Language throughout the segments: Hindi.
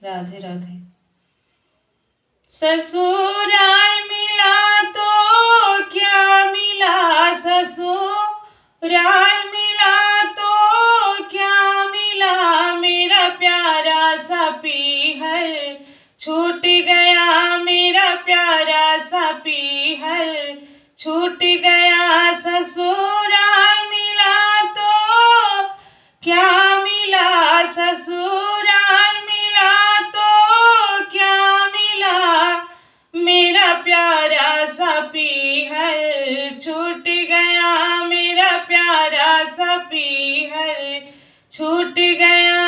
राधे राधे। ससुराल मिला तो क्या मिला, ससुराल मिला तो क्या मिला, मेरा प्यारा सा पीहर छूट गया, मेरा प्यारा सा पीहर छूट गया। ससुराल मिला तो क्या मिला, ससुराल मिला तो क्या मिला, मेरा प्यारा सा पीहर छूट गया, मेरा प्यारा सा पीहर छूट गया।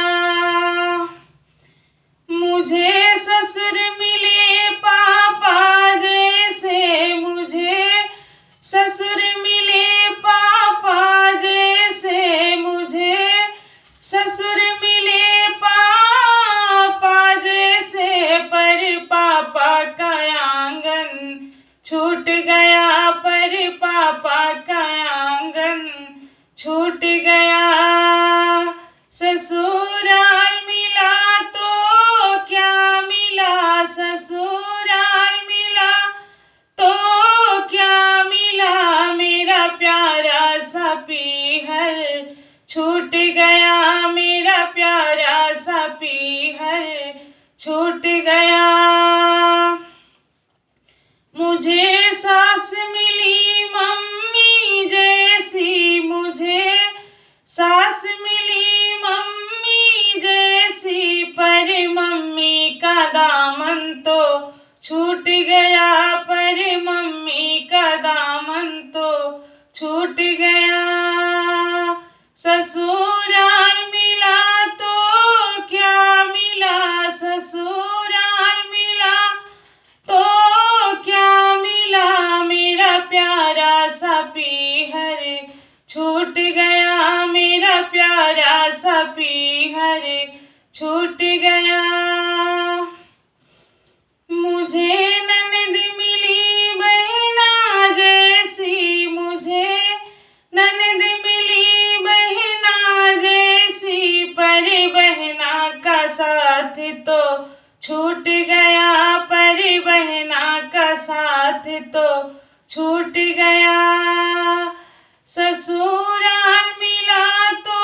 मुझे ससुर मिले पापा जैसे, मुझे ससुर मिले पापा जैसे, मुझे ससुर मिले पापा जैसे, पर पापा का आंगन छूट गया, पर पापा का आंगन छूट गया। ससुराल मिला तो क्या मिला, ससुराल मिला तो क्या मिला, मेरा प्यारा सा पीहर छूट गया, मेरा प्यारा सा पीहर छूट गया। मुझे सास मिली मम्मी जैसी, मुझे सास मिली मम्मी जैसी, पर मम्मी का दामन तो छूट गया, पर मम्मी का दामन तो छूट गया। ससुराल मिला तो क्या मिला, ससुराल मिला तो क्या मिला, मेरा प्यारा सा पीहर छूट गया, मेरा प्यारा सा पीहर छूट गया। मुझे ननद मिली बहना जैसी, मुझे ननद मिली बहना जैसी, पर बहना का साथ तो छूट गया, पर बहना का साथ तो छूट गया। ससुराल मिला तो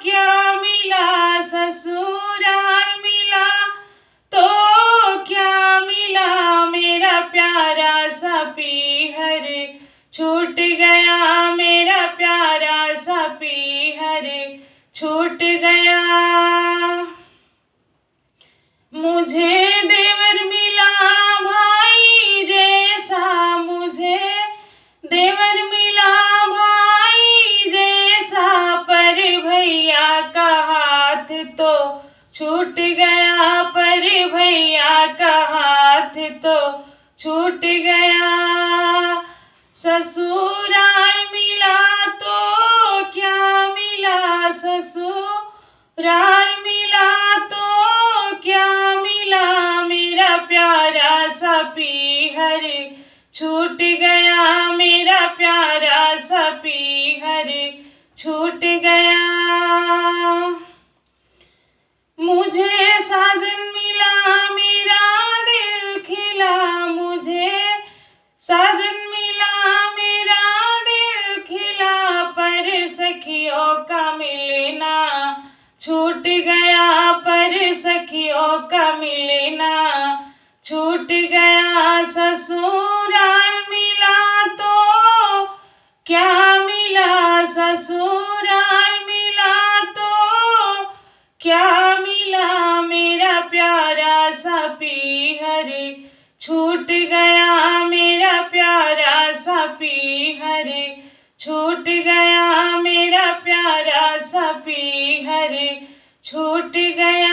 क्या मिला, ससुराल मिला तो क्या मिला, मेरा प्यारा सा पीहर छूट गया, मेरा प्यारा सा पीहर छूट गया। मुझे देवर मिला भाई जैसा, मुझे देवर मिला भाई जैसा, पर भैया का हाथ तो छूट गया, पर भैया का हाथ तो छूट गया। ससुराल मिला तो क्या मिला, ससुराल मिला तो क्या मिला, मेरा प्यारा सा पीहर छूट गया, मेरा प्यारा सा पीहर छूट गया। मुझे साजन मिला मेरा दिल खिला, मुझे साजन मिला मेरा दिल खिला, पर सखियों का मिलना छूट गया, पर सखियों का मिलना छूट गया। ससुराल मिला तो क्या मिला, ससुराल मिला तो क्या मिला, मेरा प्यारा सा पीहर छूट गया, मेरा प्यारा सा पीहर छूट गया, मेरा प्यारा सा पीहर छूट गया।